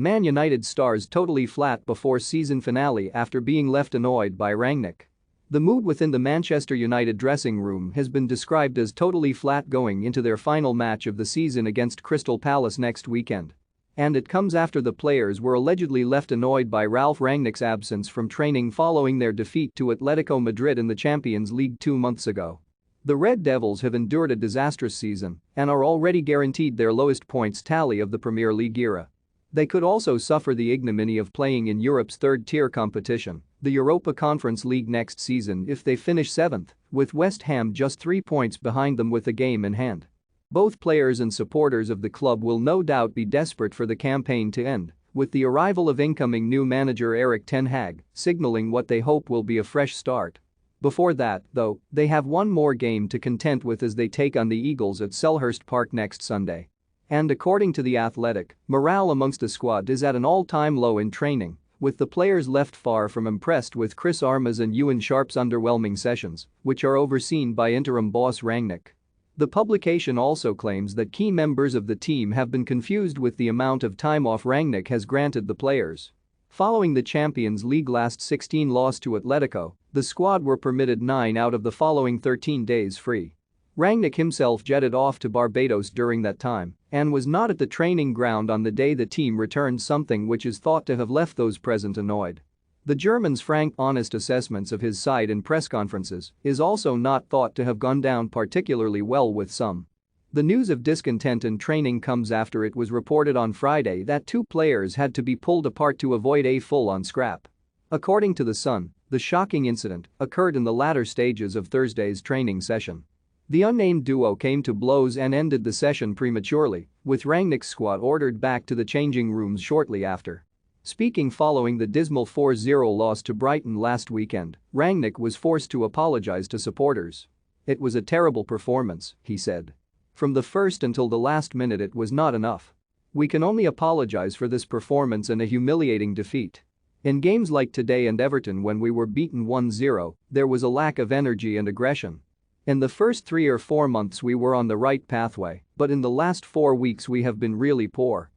Man United stars totally flat before season finale after being left annoyed by Rangnick. The mood within the Manchester United dressing room has been described as totally flat going into their final match of the season against Crystal Palace next weekend. And it comes after the players were allegedly left annoyed by Ralf Rangnick's absence from training following their defeat to Atletico Madrid in the Champions League 2 months ago. The Red Devils have endured a disastrous season and are already guaranteed their lowest points tally of the Premier League era. They could also suffer the ignominy of playing in Europe's third-tier competition, the Europa Conference League next season if they finish 7th, with West Ham just 3 points behind them with a game in hand. Both players and supporters of the club will no doubt be desperate for the campaign to end, with the arrival of incoming new manager Erik ten Hag signaling what they hope will be a fresh start. Before that, though, they have one more game to contend with as they take on the Eagles at Selhurst Park next Sunday. And according to The Athletic, morale amongst the squad is at an all-time low in training, with the players left far from impressed with Chris Arma's and Ewan Sharp's underwhelming sessions, which are overseen by interim boss Rangnick. The publication also claims that key members of the team have been confused with the amount of time off Rangnick has granted the players. Following the Champions League last 16 loss to Atletico, the squad were permitted 9 out of the following 13 days free. Rangnick himself jetted off to Barbados during that time and was not at the training ground on the day the team returned, something which is thought to have left those present annoyed. The German's frank, honest assessments of his side in press conferences is also not thought to have gone down particularly well with some. The news of discontent in training comes after it was reported on Friday that 2 players had to be pulled apart to avoid a full-on scrap. According to The Sun, the shocking incident occurred in the latter stages of Thursday's training session. The unnamed duo came to blows and ended the session prematurely, with Rangnick's squad ordered back to the changing rooms shortly after. Speaking following the dismal 4-0 loss to Brighton last weekend, Rangnick was forced to apologize to supporters. "It was a terrible performance," he said. "From the first until the last minute it was not enough. We can only apologize for this performance and a humiliating defeat. In games like today and Everton when we were beaten 1-0, there was a lack of energy and aggression. In the first 3 or 4 months we were on the right pathway, but in the last 4 weeks we have been really poor.